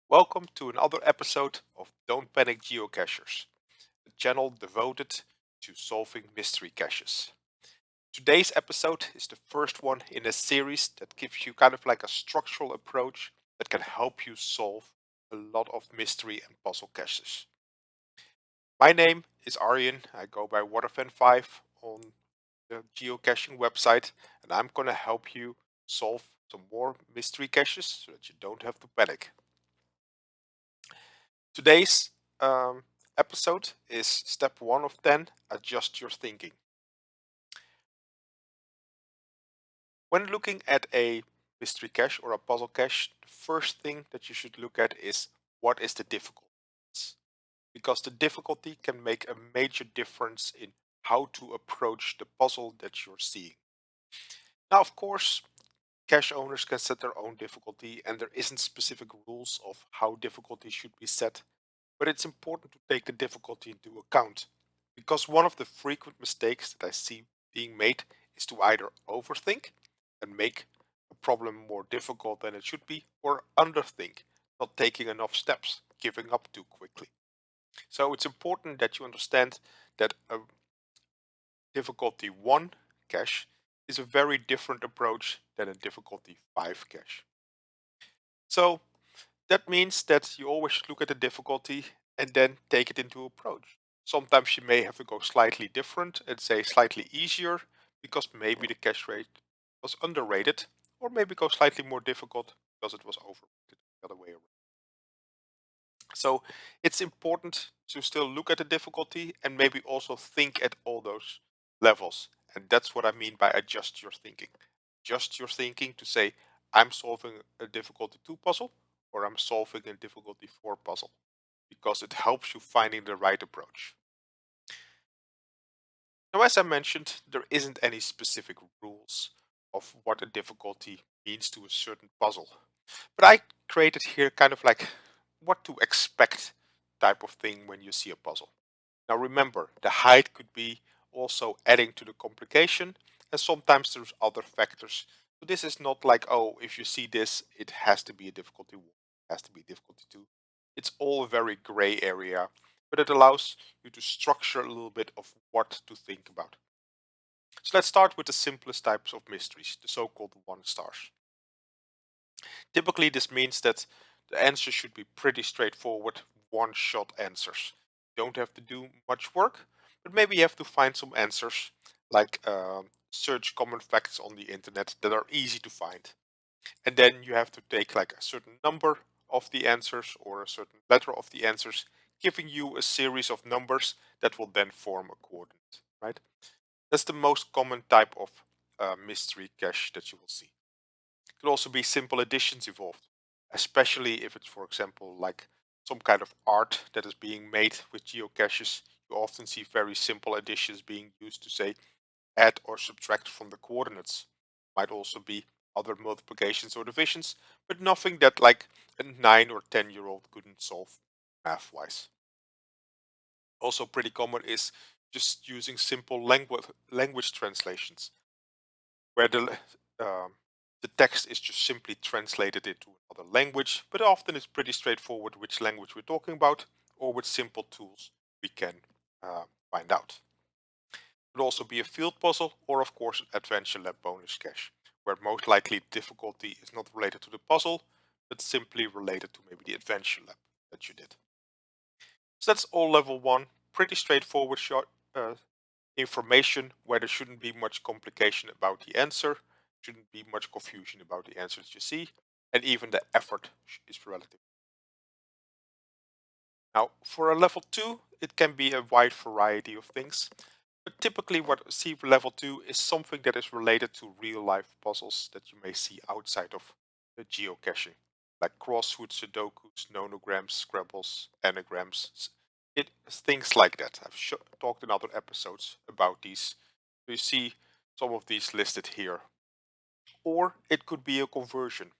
Welcome to another episode of Don't Panic Geocachers, a channel devoted to solving mystery caches. Today's episode is the first one in a series that gives you kind of like a structural approach that can help you solve a lot of mystery and puzzle caches. My name is Arjen, I go by Waterfan5 on the geocaching website, and I'm gonna help you solve some more mystery caches so that you don't have to panic. Today's um, episode is step 1 of 10, adjust your thinking. When looking at a mystery cache or a puzzle cache, the first thing that you should look at is what is the difficulty. Because the difficulty can make a major difference in how to approach the puzzle that you're seeing. Now, of course, cache owners can set their own difficulty, and there isn't specific rules of how difficulty should be set. But it's important to take the difficulty into account, because one of the frequent mistakes that I see being made is to either overthink and make a problem more difficult than it should be, or underthink, not taking enough steps, giving up too quickly. So it's important that you understand that a difficulty 1 cache is a very different approach than a difficulty 5 cache. So that means that you always look at the difficulty and then take it into approach. Sometimes you may have to go slightly different and say slightly easier because maybe the cache rate was underrated, or maybe go slightly more difficult because it was overrated the other way around. So it's important to still look at the difficulty and maybe also think at all those levels. And that's what I mean by adjust your thinking. Adjust your thinking to say, I'm solving a difficulty 2 puzzle, or I'm solving a difficulty 4 puzzle, because it helps you finding the right approach. Now, as I mentioned, there isn't any specific rules of what a difficulty means to a certain puzzle. But I created here kind of like what to expect type of thing when you see a puzzle. Now remember, the height could be also adding to the complication, and sometimes there's other factors. So this is not like, oh, if you see this, it has to be a difficulty 1, it has to be a difficulty 2. It's all a very gray area, but it allows you to structure a little bit of what to think about. So let's start with the simplest types of mysteries, the so-called 1 stars. Typically this means that the answer should be pretty straightforward, one-shot answers. You don't have to do much work, but maybe you have to find some answers, like search common facts on the internet that are easy to find. And then you have to take like a certain number of the answers or a certain letter of the answers, giving you a series of numbers that will then form a coordinate, right? That's the most common type of mystery cache that you will see. Could also be simple additions involved, especially if it's, for example, like some kind of art that is being made with geocaches. You often see very simple additions being used to say add or subtract from the coordinates. Might also be other multiplications or divisions, but nothing that like a 9 or 10-year-old couldn't solve math-wise. Also pretty common is just using simple language translations, where the text is just simply translated into another language, but often it's pretty straightforward which language we're talking about, or with simple tools we can find out. It could also be a field puzzle, or of course an Adventure Lab bonus cache, where most likely difficulty is not related to the puzzle, but simply related to maybe the Adventure Lab that you did. So that's all level 1, pretty straightforward short information where there shouldn't be much complication about the answer, shouldn't be much confusion about the answers you see, and even the effort is relative. Now, for a level 2, it can be a wide variety of things, but typically what I see for level 2 is something that is related to real life puzzles that you may see outside of the geocaching, like crosswords, sudokus, nonograms, scrabbles, anagrams, things like that. I've talked in other episodes about these. You see some of these listed here. Or it could be a conversion.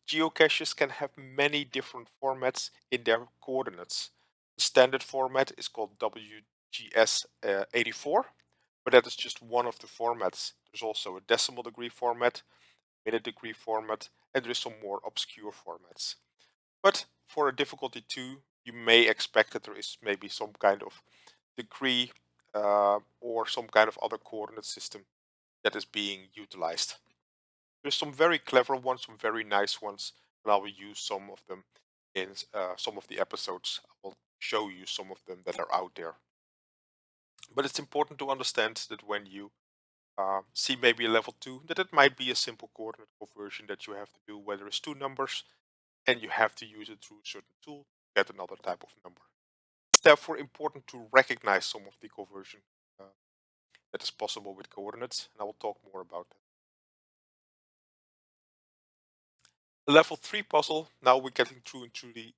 Geocaches can have many different formats in their coordinates. The standard format is called WGS 84, but that is just one of the formats. There's also a decimal degree format, minute degree format, and there's some more obscure formats. But for a difficulty 2, you may expect that there is maybe some kind of degree or some kind of other coordinate system that is being utilized. There's some very clever ones, some very nice ones, and I will use some of them in some of the episodes. I will show you some of them that are out there. But it's important to understand that when you see maybe a level 2, that it might be a simple coordinate conversion that you have to do where there is two numbers and you have to use it through a certain tool to get another type of number. It's therefore important to recognize some of the conversion that is possible with coordinates, and I will talk more about that. The level 3 puzzle, now we're getting through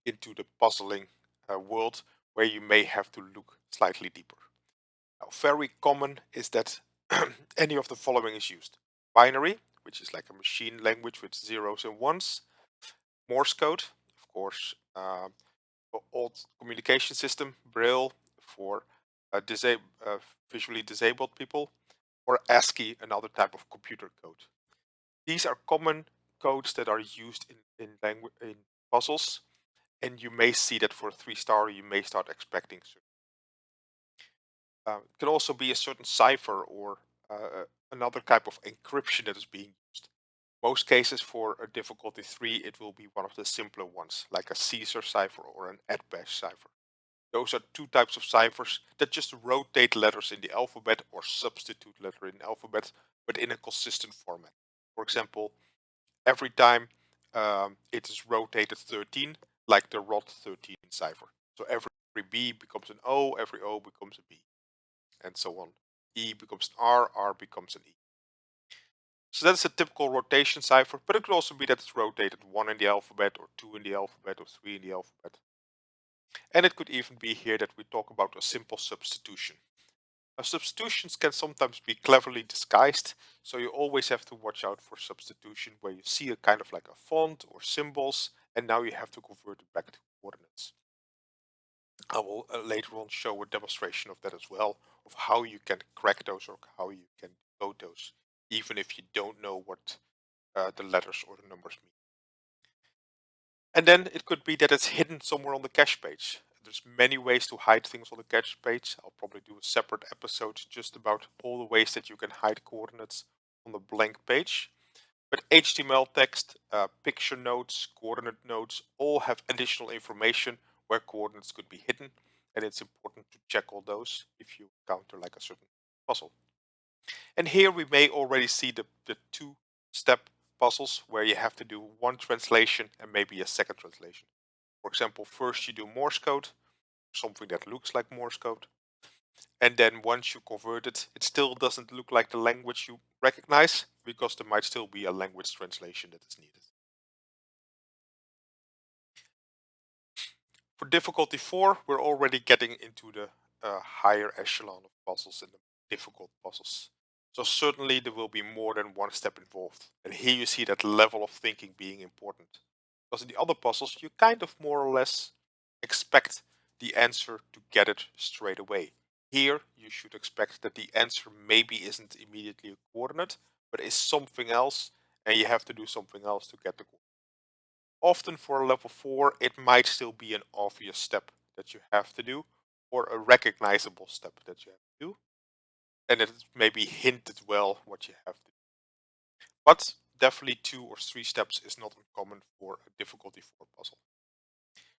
into the puzzling world where you may have to look slightly deeper. Now, very common is that any of the following is used. Binary, which is like a machine language with zeros and ones. Morse code, of course, old communication system, Braille for uh, visually disabled people, or ASCII, another type of computer code. These are common codes that are used in puzzles, and you may see that for a 3-star, you may start expecting. It can also be a certain cipher or another type of encryption that is being used. Most cases for a difficulty 3, it will be one of the simpler ones, like a Caesar cipher or an Edbash cipher. Those are two types of ciphers that just rotate letters in the alphabet or substitute letter in the alphabet, but in a consistent format. For example, every time it is rotated 13, like the ROT 13 cipher. So every B becomes an O, every O becomes a B, and so on. E becomes an R becomes an E. So that's a typical rotation cipher, but it could also be that it's rotated 1 in the alphabet, or 2 in the alphabet, or 3 in the alphabet. And it could even be here that we talk about a simple substitution. Now, substitutions can sometimes be cleverly disguised, so you always have to watch out for substitution where you see a kind of like a font or symbols, and now you have to convert it back to coordinates. I will later on show a demonstration of that as well, of how you can crack those or how you can decode those, even if you don't know what the letters or the numbers mean. And then it could be that it's hidden somewhere on the cache page. There's many ways to hide things on the cache page. I'll probably do a separate episode just about all the ways that you can hide coordinates on the blank page. But HTML text, picture nodes, coordinate nodes all have additional information where coordinates could be hidden. And it's important to check all those if you encounter like a certain puzzle. And here we may already see the two-step puzzles where you have to do one translation and maybe a second translation. For example, first you do Morse code, something that looks like Morse code. And then once you convert it, it still doesn't look like the language you recognize because there might still be a language translation that is needed. For difficulty 4, we're already getting into the higher echelon of puzzles and the difficult puzzles. So certainly there will be more than one step involved. And here you see that level of thinking being important. Because in the other puzzles, you kind of more or less expect the answer to get it straight away. Here, you should expect that the answer maybe isn't immediately a coordinate, but is something else, and you have to do something else to get the coordinate. Often for a level 4, it might still be an obvious step that you have to do, or a recognizable step that you have to do, and it may be hinted well what you have to do. But definitely 2 or 3 steps is not uncommon for a difficulty 4 puzzle.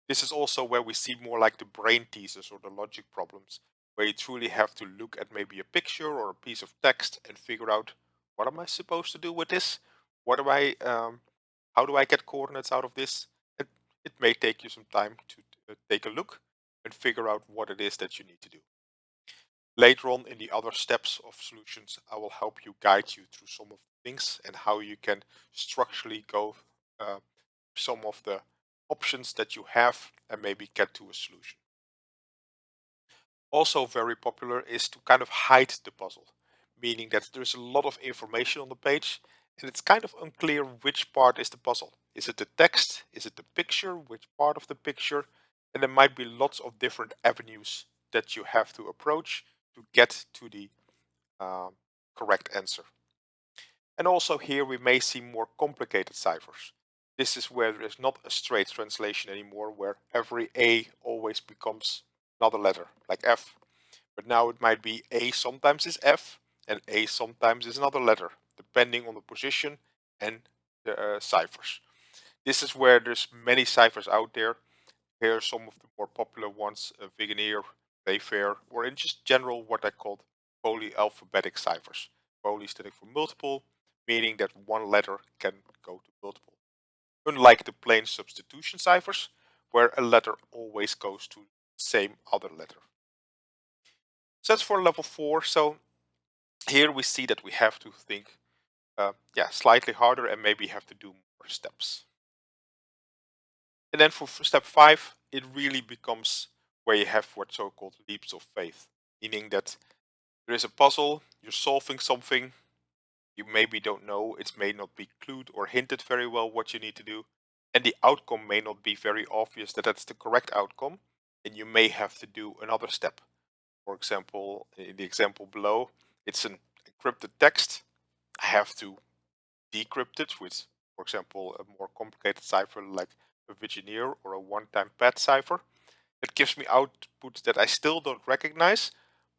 This is also where we see more like the brain teasers or the logic problems, where you truly have to look at maybe a picture or a piece of text and figure out, what am I supposed to do with this? What do how do I get coordinates out of this? It may take you some time to take a look and figure out what it is that you need to do. Later on in the other steps of solutions, I will help you guide you through some of the things and how you can structurally go uh, some of the options that you have and maybe get to a solution. Also very popular is to kind of hide the puzzle, meaning that there's a lot of information on the page and it's kind of unclear which part is the puzzle. Is it the text? Is it the picture? Which part of the picture? And there might be lots of different avenues that you have to approach to get to the um, correct answer. And also here we may see more complicated ciphers. This is where there is not a straight translation anymore, where every A always becomes another letter, like F. But now it might be A sometimes is F, and A sometimes is another letter, depending on the position and the ciphers. This is where there's many ciphers out there. Here are some of the more popular ones, Vigenere, Wayfair, or in just general what I called polyalphabetic ciphers. Poly standing for multiple, meaning that one letter can go to multiple. Unlike the plain substitution ciphers, where a letter always goes to the same other letter. So that's for level 4. So here we see that we have to think slightly harder and maybe have to do more steps. And then for step 5, it really becomes where you have what so-called leaps of faith, meaning that there is a puzzle, you're solving something, you maybe don't know, it may not be clued or hinted very well what you need to do, and the outcome may not be very obvious that that's the correct outcome, and you may have to do another step. For example, in the example below, it's an encrypted text. I have to decrypt it with, for example, a more complicated cipher like a Vigenere or a one-time pad cipher. It gives me output that I still don't recognize,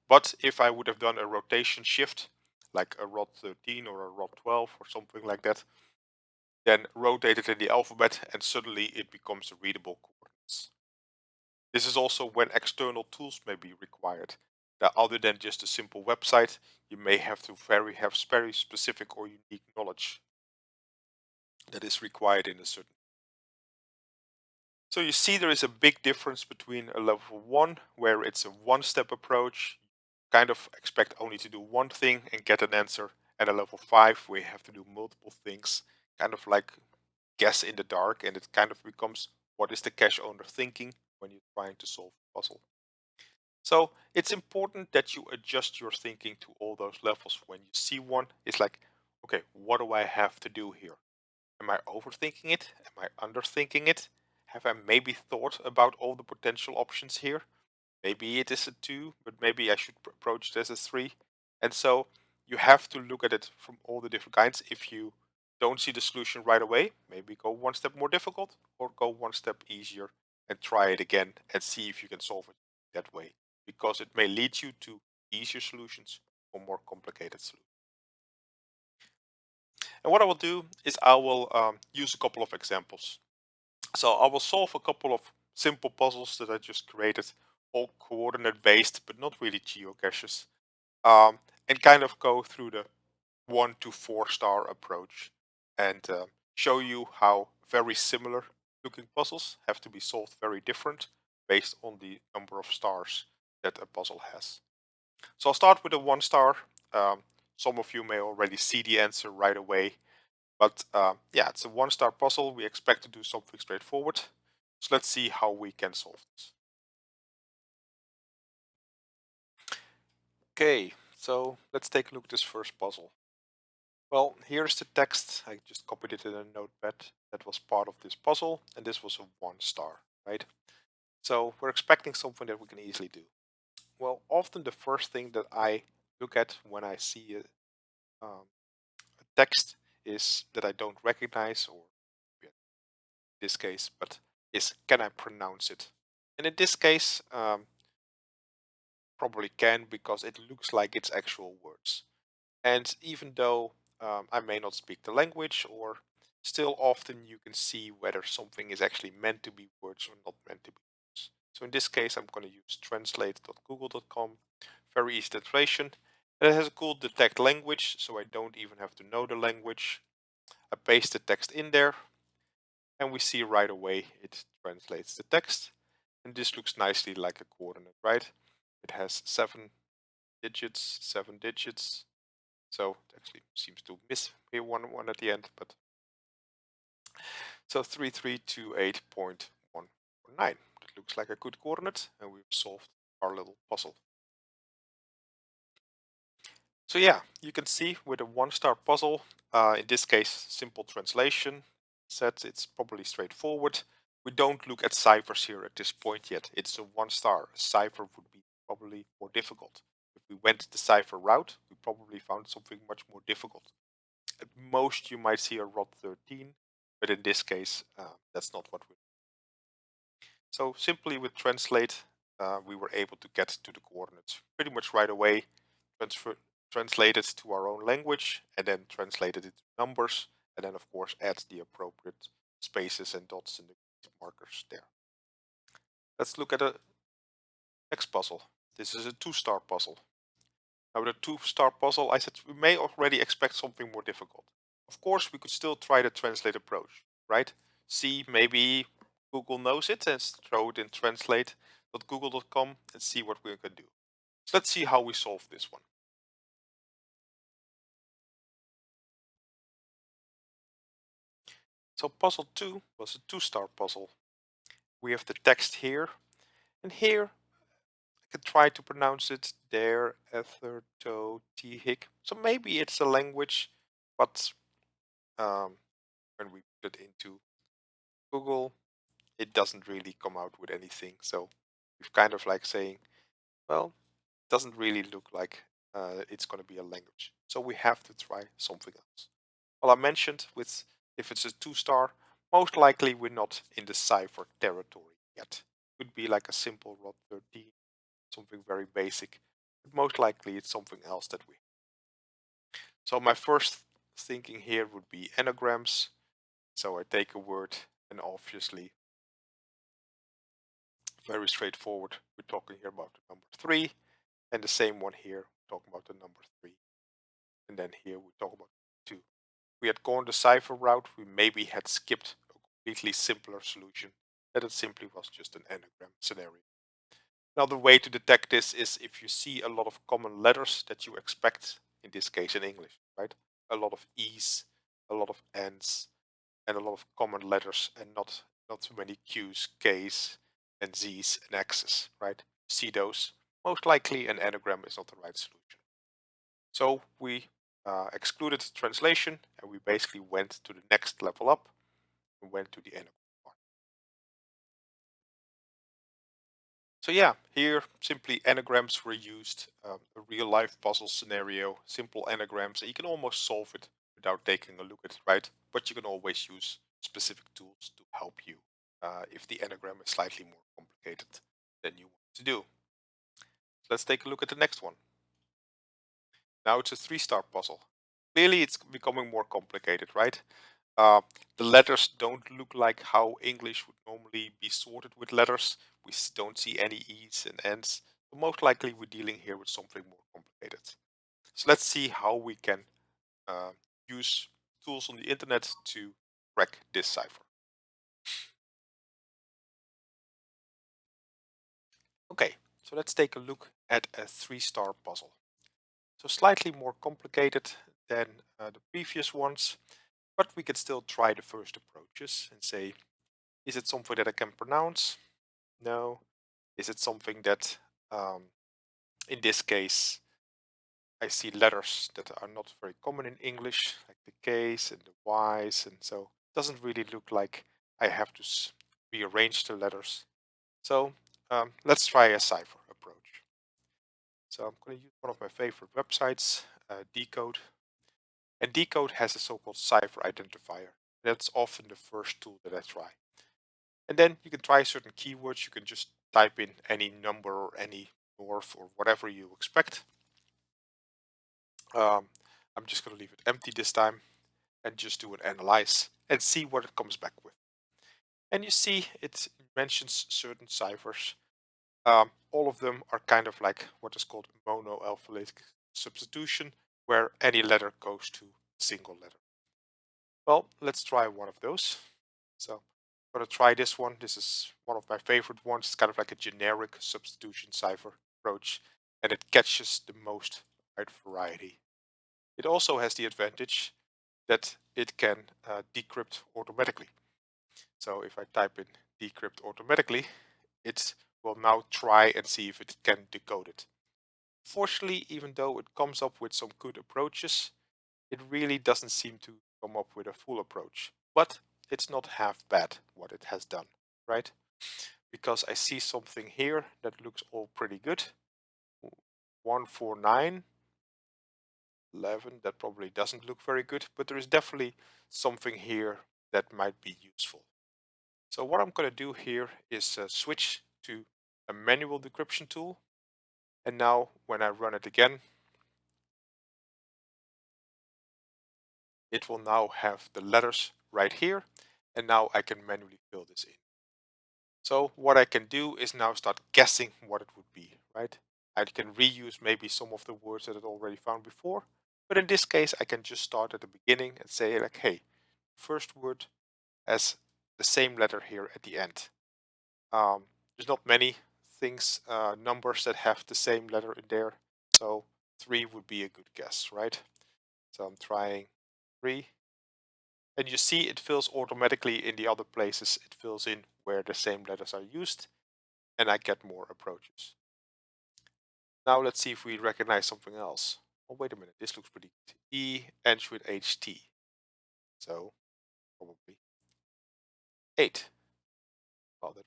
but if I would have done a rotation shift, like a rod 13 or a rod 12 or something like that, then rotate it in the alphabet and suddenly it becomes a readable coordinates. This is also when external tools may be required. That other than just a simple website, you may have to have very specific or unique knowledge that is required in a certain. So you see there is a big difference between a level 1 where it's a one-step approach, kind of expect only to do one thing and get an answer, and a level 5 where you have to do multiple things, kind of like guess in the dark, and it kind of becomes what is the cache owner thinking when you're trying to solve a puzzle. So it's important that you adjust your thinking to all those levels. When you see one, it's like, okay, what do I have to do here? Am I overthinking it? Am I underthinking it? Have I maybe thought about all the potential options here? Maybe it is a 2, but maybe I should approach it as a 3. And so you have to look at it from all the different kinds. If you don't see the solution right away, maybe go one step more difficult or go one step easier and try it again and see if you can solve it that way. Because it may lead you to easier solutions or more complicated solutions. And what I will do is I will use a couple of examples. So I will solve a couple of simple puzzles that I just created, all coordinate based, but not really geocaches, and kind of go through the 1 to 4 star approach and show you how very similar looking puzzles have to be solved very different based on the number of stars that a puzzle has. So I'll start with a 1 star. Um, some of you may already see the answer right away. But yeah, it's a 1 star puzzle. We expect to do something straightforward. So let's see how we can solve this. Okay, so let's take a look at this first puzzle. Well, here's the text. I just copied it in a notepad. That was part of this puzzle, and this was a 1 star, right? So we're expecting something that we can easily do. Well, often the first thing that I look at when I see a text is that I don't recognize, or in this case, but is can I pronounce it? And in this case, probably can because it looks like it's actual words. And even though I may not speak the language, or still often you can see whether something is actually meant to be words or not meant to be words. So in this case, I'm going to use translate.google.com, very easy translation. And it has a cool detect language, so I don't even have to know the language. I paste the text in there, and we see right away it translates the text. And this looks nicely like a coordinate, right? It has 7 digits, 7 digits. So it actually seems to miss here one at the end, but so 3328.149. That looks like a good coordinate, and we've solved our little puzzle. So yeah, you can see with a 1 star puzzle, in this case, simple translation, said it's probably straightforward. We don't look at ciphers here at this point yet. It's a 1 star. A cipher would be probably more difficult. If we went the cipher route, we probably found something much more difficult. At most, you might see a rod 13, but in this case, that's not what we. So simply with translate, we were able to get to the coordinates pretty much right away, translate it to our own language, and then translate it into numbers, and then of course add the appropriate spaces and dots in the markers there. Let's look at the next puzzle. This is a 2-star puzzle. Now with a 2-star puzzle, I said we may already expect something more difficult. Of course, we could still try the translate approach, right? See, maybe Google knows it and throw it in translate.google.com and see what we can do. So let's see how we solve this one. So puzzle 2 was a 2-star puzzle. We have the text here, and here I can try to pronounce it there, ether, to, hic. So maybe it's a language, but when we put it into Google, it doesn't really come out with anything. So we've kind of like saying, well, it doesn't really look like it's going to be a language. So we have to try something else. Well, I mentioned with if it's a 2-star, most likely we're not in the cipher territory yet. Could be like a simple rod 13, something very basic. But most likely it's something else that we. So my first thinking here would be anagrams. So I take a word and obviously very straightforward. We're talking here about the number 3, and the same one here, talking about the number 3. And then here we talk about 2. We had gone the cipher route, we maybe had skipped a completely simpler solution, that it simply was just an anagram scenario. Another way to detect this is if you see a lot of common letters that you expect, in this case in English, right? A lot of E's, a lot of N's, and a lot of common letters, and not too many Q's, K's, and Z's and X's, right? See those? Most likely an anagram is not the right solution. So we excluded translation, and we basically went to the next level up and went to the anagram part. So yeah, here simply anagrams were used, a real life puzzle scenario, simple anagrams, and you can almost solve it without taking a look at it, right? But you can always use specific tools to help you if the anagram is slightly more complicated than you want to do. Let's take a look at the next one. Now it's a 3-star puzzle. Clearly it's becoming more complicated, right? Uh, the letters don't look like how English would normally be sorted with letters. We don't see any E's and N's. So most likely we're dealing here with something more complicated. So let's see how we can uh, use tools on the internet to crack this cipher. Okay, so let's take a look at a 3-star puzzle. So slightly more complicated than the previous ones, but we can still try the first approaches and say, is it something that I can pronounce? No. Is it something that, in this case, I see letters that are not very common in English, like the K's and the Y's, and so it doesn't really look like I have to rearrange the letters. So let's try a cipher approach. So I'm going to use one of my favorite websites, Decode. And Decode has a so-called cipher identifier. That's often the first tool that I try. And then you can try certain keywords. You can just type in any number or any north or whatever you expect. I'm just going to leave it empty this time and just do an analyze and see what it comes back with. And you see it mentions certain ciphers. All of them are kind of like what is called monoalphabetic substitution, where any letter goes to a single letter. Well, let's try one of those. So I'm going to try this one. This is one of my favorite ones. It's kind of like a generic substitution cipher approach, and it catches the most wide variety. It also has the advantage that it can decrypt automatically. So if I type in decrypt automatically, it will now try and see if it can decode it. Fortunately, even though it comes up with some good approaches, it really doesn't seem to come up with a full approach. But it's not half bad what it has done, right? Because I see something here that looks all pretty good. 149, 11, that probably doesn't look very good, but there is definitely something here that might be useful. So what I'm going to do here is switch to a manual decryption tool. And now when I run it again, it will now have the letters right here. And now I can manually fill this in. So what I can do is now start guessing what it would be, right? I can reuse maybe some of the words that I already found before. But in this case, I can just start at the beginning and say like, hey, first word has the same letter here at the end. There's not many things, numbers that have the same letter in there. So 3 would be a good guess, right? So I'm trying 3. And you see it fills automatically in the other places. It fills in where the same letters are used. And I get more approaches. Now let's see if we recognize something else. Oh, wait a minute. This looks pretty good. E ends with HT. So probably 8. Well, that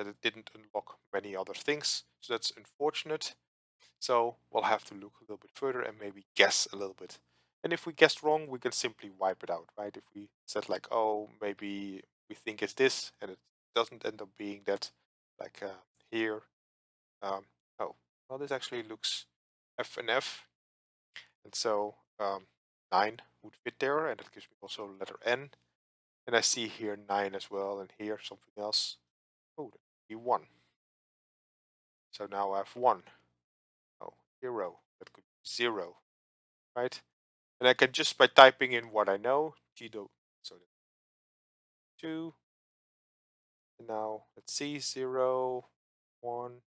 it didn't unlock many other things. So that's unfortunate. So we'll have to look a little bit further and maybe guess a little bit. And if we guessed wrong, we can simply wipe it out, right? If we said like, oh, maybe we think it's this and it doesn't end up being that, like here. Um, oh, well, this actually looks F and F. And so 9 would fit there. And that gives me also letter N. And I see here 9 as well. And here something else. Oh, that would be 1. So now I have 1. Oh, 0. That could be 0, right? And I can just by typing in what I know, Gdo, so 2, and now let's see, 0, 1,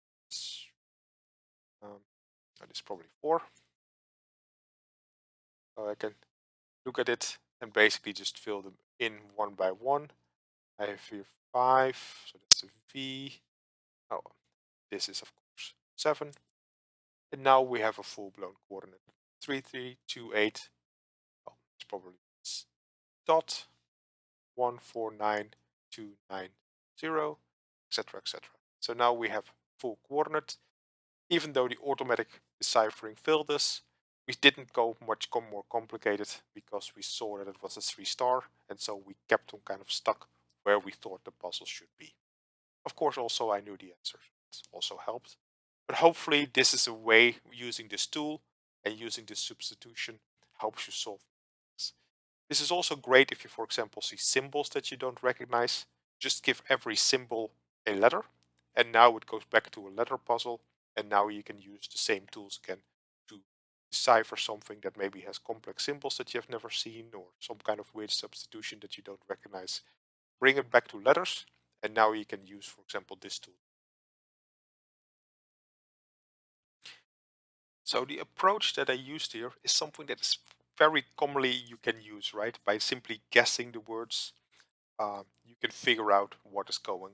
um, that is probably 4. So I can look at it and basically just fill them in one by one. I have here 5, so that's a V. Oh, this is of course 7. And now we have a full-blown coordinate. 3328. Oh, it's probably dot 149290, etc., etc. So now we have full coordinate. Even though the automatic deciphering failed us, we didn't go much more complicated because we saw that it was a 3-star, and so we kept on kind of stuck where we thought the puzzle should be. Of course, also I knew the answers. It also helped. But hopefully this is a way using this tool and using this substitution helps you solve this. This is also great if you, for example, see symbols that you don't recognize. Just give every symbol a letter, and now it goes back to a letter puzzle, and now you can use the same tools again to decipher something that maybe has complex symbols that you have never seen, or some kind of weird substitution that you don't recognize. Bring it back to letters, and now you can use, for example, this tool. So the approach that I used here is something that is very commonly you can use, right? By simply guessing the words, you can figure out what is going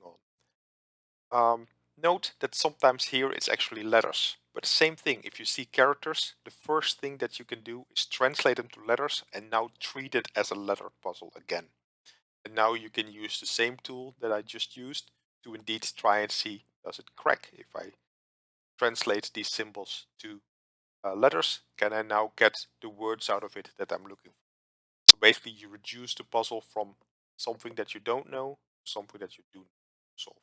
on. Note that sometimes here it's actually letters, but same thing, if you see characters, the first thing that you can do is translate them to letters and now treat it as a letter puzzle again. And now you can use the same tool that I just used to indeed try and see, does it crack? If I translate these symbols to letters, can I now get the words out of it that I'm looking for? So basically you reduce the puzzle from something that you don't know to something that you do solve.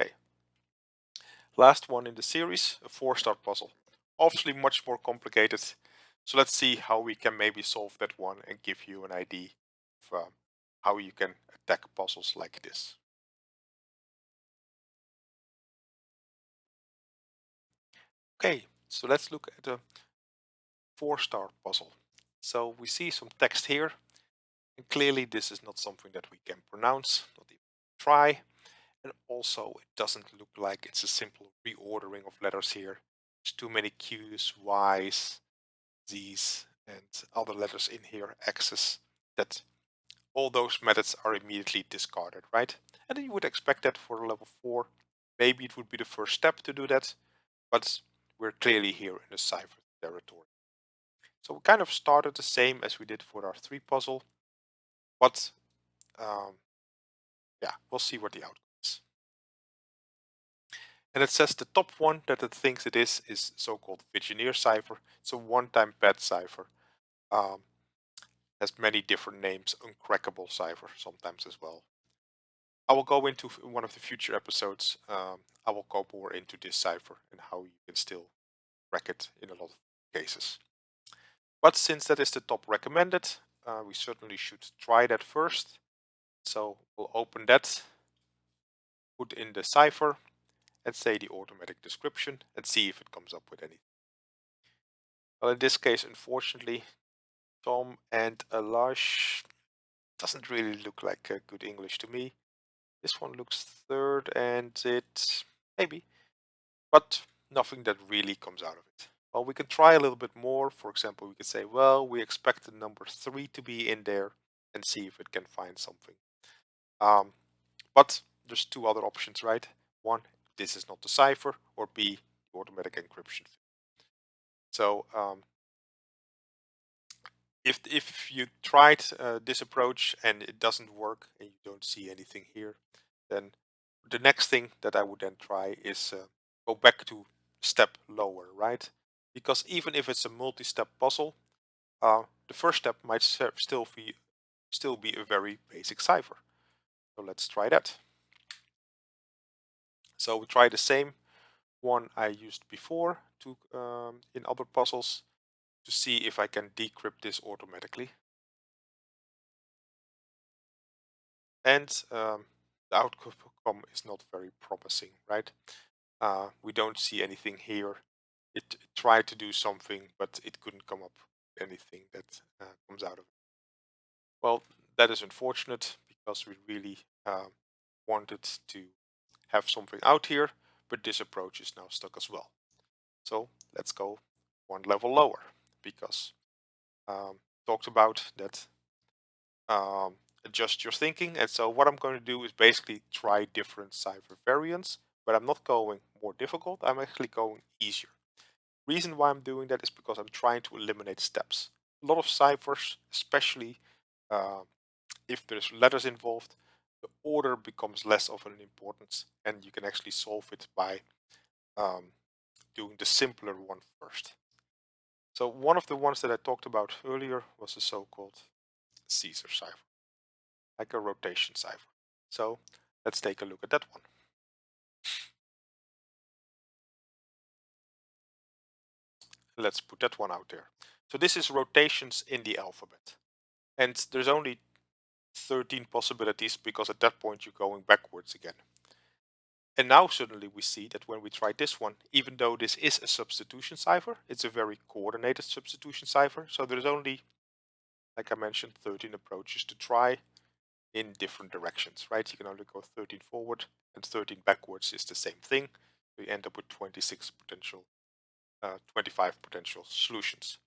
Okay. Last one in the series, a 4-star puzzle. Obviously much more complicated. So let's see how we can maybe solve that one and give you an idea of how you can attack puzzles like this. Okay, so let's look at a 4-star puzzle. So we see some text here, and clearly this is not something that we can pronounce, not even try. And also it doesn't look like it's a simple reordering of letters here. There's too many Q's, Y's, Z's, and other letters in here, X's, that all those methods are immediately discarded, right? And you would expect that for a level 4. Maybe it would be the first step to do that, but we're clearly here in the cipher territory. So we kind of started the same as we did for our 3 puzzle, but yeah, we'll see what the outcome is. And it says the top one that it thinks it is so-called Vigenere cipher. It's a one-time pad cipher. Um, has many different names, uncrackable cipher sometimes as well. I will go into one of the future episodes. I will go more into this cipher and how you can still crack it in a lot of cases. But since that is the top recommended, we certainly should try that first. So we'll open that, put in the cipher, and say the automatic description and see if it comes up with anything. Well, in this case, unfortunately, Tom and Alash doesn't really look like good English to me. This one looks third and it maybe, but nothing that really comes out of it. Well, we can try a little bit more. For example, we could say, well, we expect the number 3 to be in there and see if it can find something. But there's two other options, right? One, this is not the cipher, or B, the automatic encryption. So if you tried this approach and it doesn't work and you don't see anything here, then the next thing that I would then try is go back to step lower, right? Because even if it's a multi-step puzzle, the first step might still be a very basic cipher. So let's try that. So we try the same one I used before to in other puzzles to see if I can decrypt this automatically. And the outcome is not very promising, right? We don't see anything here. It tried to do something, but it couldn't come up with anything that comes out of it. Well, that is unfortunate because we really wanted to have something out here, but this approach is now stuck as well. So let's go one level lower because talked about that adjust your thinking. And so what I'm going to do is basically try different cipher variants, but I'm not going more difficult. I'm actually going easier. Reason why I'm doing that is because I'm trying to eliminate steps. A lot of ciphers, especially uh, if there's letters involved, the order becomes less of an importance, and you can actually solve it by um, doing the simpler one first. So one of the ones that I talked about earlier was the so-called Caesar cipher, like a rotation cipher. So let's take a look at that one. Let's put that one out there. So this is rotations in the alphabet. And there's only 13 possibilities because at that point you're going backwards again. And now suddenly we see that when we try this one, even though this is a substitution cipher, it's a very coordinated substitution cipher. So there's only, like I mentioned, 13 approaches to try in different directions, right? You can only go 13 forward and 13 backwards is the same thing. We end up with 26 potential, 25 potential solutions.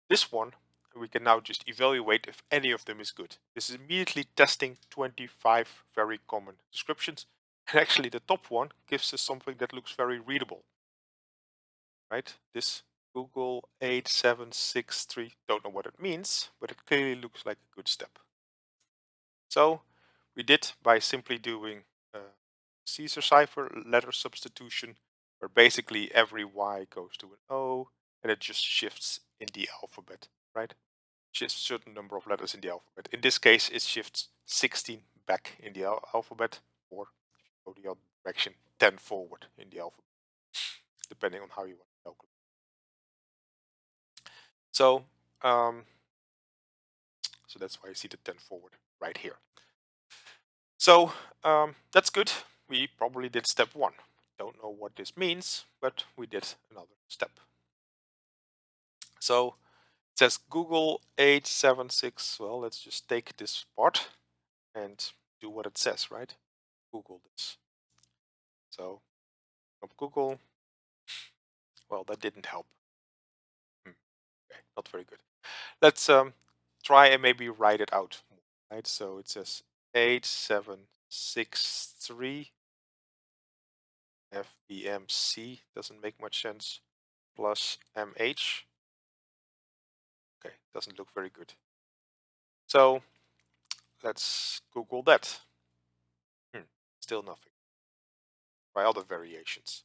This one, we can now just evaluate if any of them is good. This is immediately testing 25 very common descriptions. And actually the top one gives us something that looks very readable, right? This Google 8763, don't know what it means, but it clearly looks like a good step. So we did by simply doing Caesar cipher letter substitution, where basically every Y goes to an O and it just shifts in the alphabet, right? Shifts a certain number of letters in the alphabet. In this case, it shifts 16 back in the alphabet, or if you go the other direction, 10 forward in the alphabet, depending on how you want to calculate. So, so that's why you see the 10 forward right here. So that's good. We probably did step one. Don't know what this means, but we did another step. So it says Google 876. Well, let's just take this part and do what it says, right? Google this. So from Google, well, that didn't help. Okay, not very good. Let's try and maybe write it out. Right, so it says 8763 FBMC, doesn't make much sense, plus MH. Okay, doesn't look very good. So let's Google that. Still nothing. Try other variations.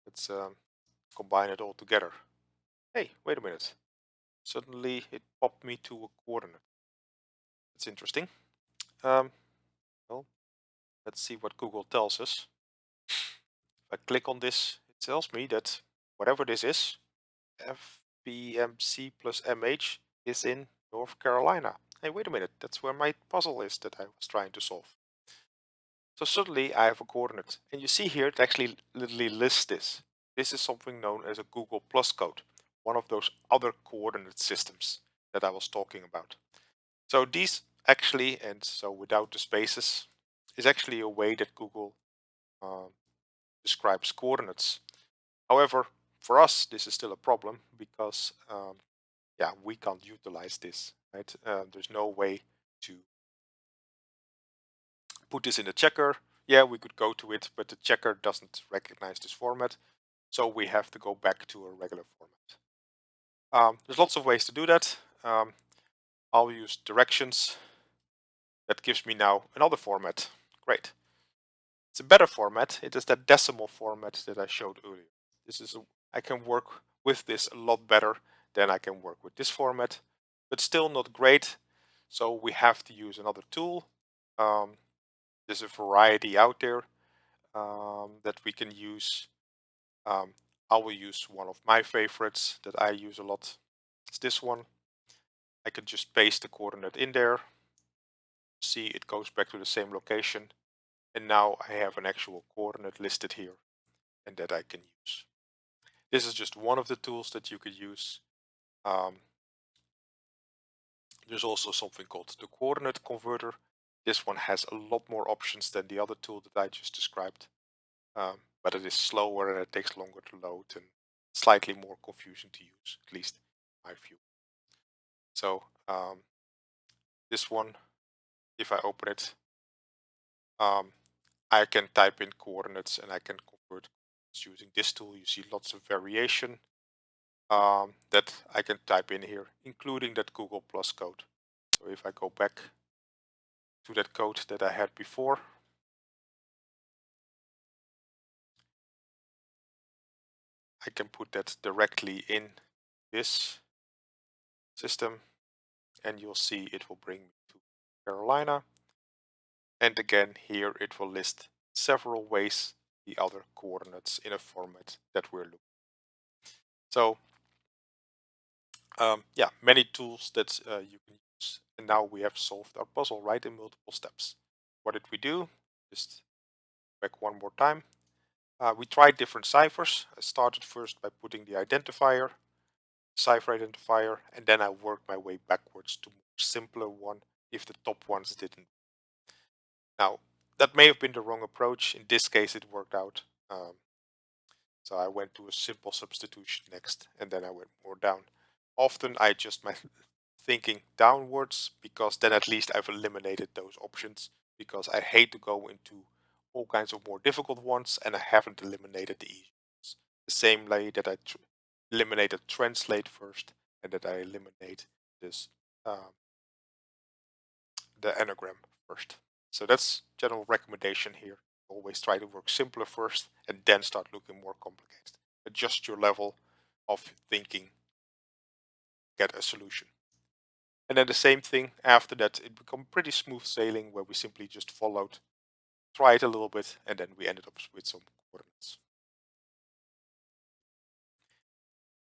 Let's combine it all together. Hey, wait a minute. suddenly it popped me to a coordinate. That's interesting. Um, well, let's see what Google tells us. If I click on this, it tells me that whatever this is, FBMC plus MH is in North Carolina. Hey, wait a minute, that's where my puzzle is that I was trying to solve. So suddenly I have a coordinate, and you see here it actually literally lists this. This is something known as a Google Plus code, one of those other coordinate systems that I was talking about. So these actually, and so without the spaces, is actually a way that Google uh, describes coordinates. However, for us, this is still a problem because yeah, we can't utilize this, right? There's no way to put this in a checker. Yeah, we could go to it, but the checker doesn't recognize this format. So we have to go back to a regular format. There's lots of ways to do that. I'll use directions. That gives me now another format. Great. It's a better format. It is that decimal format that I showed earlier. I can work with this a lot better than I can work with this format, but still not great. So we have to use another tool. Um, there's a variety out there that we can use. Um, I will use one of my favorites that I use a lot. It's this one. I can just paste the coordinate in there. See, it goes back to the same location. And now I have an actual coordinate listed here and that I can use. This is just one of the tools that you could use. Um, there's also something called the coordinate converter. This one has a lot more options than the other tool that I just described. But it is slower and it takes longer to load and slightly more confusing to use, at least in my view. So this one, if I open it, um, I can type in coordinates and I can convert using this tool. You see lots of variation that I can type in here, including that Google Plus code. So if I go back to that code that I had before, I can put that directly in this system and you'll see it will bring me to Carolina. And again, here it will list several ways the other coordinates in a format that we're looking. So yeah, many tools that you can use. And now we have solved our puzzle, right, in multiple steps. What did we do? Just back one more time. We tried different ciphers. I started first by putting the identifier, cipher identifier, and then I worked my way backwards to more simpler one if the top ones didn't. Now, that may have been the wrong approach. In this case, it worked out. So I went to a simple substitution next, and then I went more down. Often I adjust my thinking downwards because then at least I've eliminated those options because I hate to go into all kinds of more difficult ones and I haven't eliminated the easy ones. The same way that I eliminated translate first and that I eliminate this the anagram first. So that's general recommendation here. Always try to work simpler first and then start looking more complicated. Adjust your level of thinking, get a solution. And then the same thing after that, it became pretty smooth sailing where we simply just followed, tried a little bit, and then we ended up with some coordinates.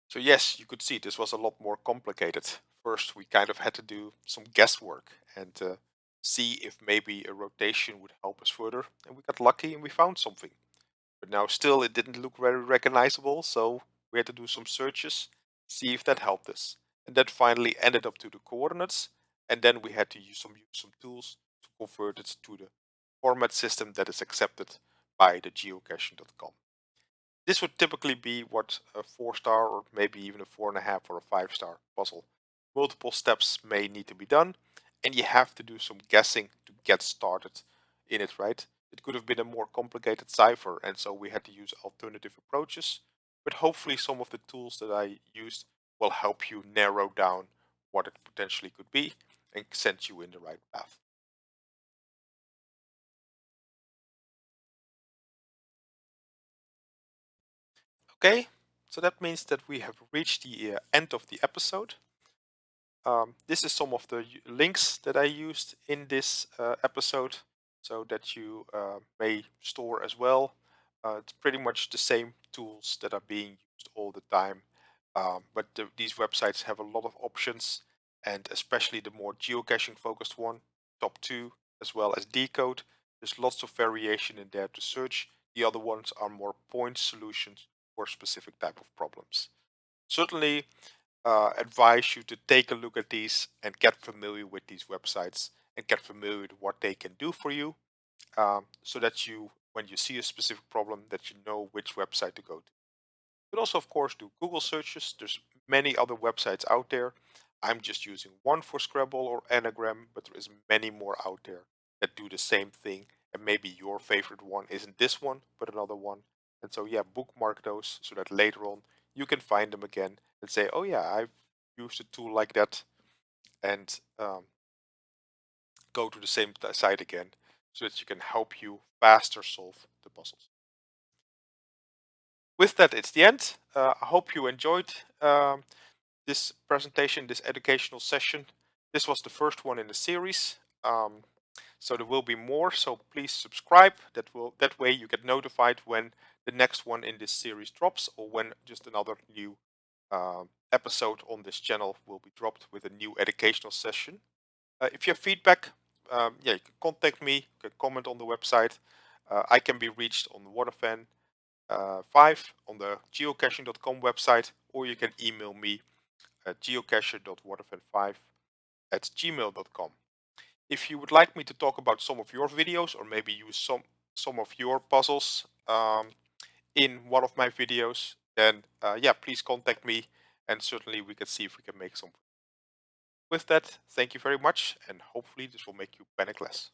So yes, you could see this was a lot more complicated. First, we kind of had to do some guesswork and see if maybe a rotation would help us further. And we got lucky and we found something. But now still it didn't look very recognizable, so we had to do some searches, see if that helped us. And that finally ended up to the coordinates, and then we had to use some tools to convert it to the format system that is accepted by the geocaching.com. This would typically be what a 4-star or maybe even a 4.5 or a 5-star puzzle. Multiple steps may need to be done, and you have to do some guessing to get started in it, right? It could have been a more complicated cipher, and so we had to use alternative approaches. But hopefully, some of the tools that I used will help you narrow down what it potentially could be and send you in the right path. Okay, so that means that we have reached the end of the episode. This is some of the links that I used in this episode so that you may store as well. It's pretty much the same tools that are being used all the time, but these websites have a lot of options, and especially the more geocaching focused one, top two, as well as decode. There's lots of variation in there to search. The other ones are more point solutions for specific type of problems. Certainly advise you to take a look at these and get familiar with these websites and get familiar with what they can do for you, so that you, when you see a specific problem, that you know which website to go to. But also, of course, do Google searches. There's many other websites out there. I'm just using one for Scrabble or Anagram, but there is many more out there that do the same thing. And maybe your favorite one isn't this one, but another one. And so, yeah, bookmark those so that later on you can find them again and say, oh, yeah, I've used a tool like that, and go to the same site again so that you can help you faster solve the puzzles. With that, it's the end. I hope you enjoyed this presentation, this educational session. This was the first one in the series. So there will be more, so please subscribe. That way you get notified when the next one in this series drops, or when just another new episode on this channel will be dropped with a new educational session. If you have feedback, yeah, you can contact me, you can comment on the website. I can be reached on Waterfan 5 on the geocaching.com website, or you can email me at geocache.waterfan5@gmail.com. If you would like me to talk about some of your videos, or maybe use some of your puzzles in one of my videos, then yeah, please contact me, and certainly we can see if we can make some. With that, thank you very much, and hopefully this will make you panic less.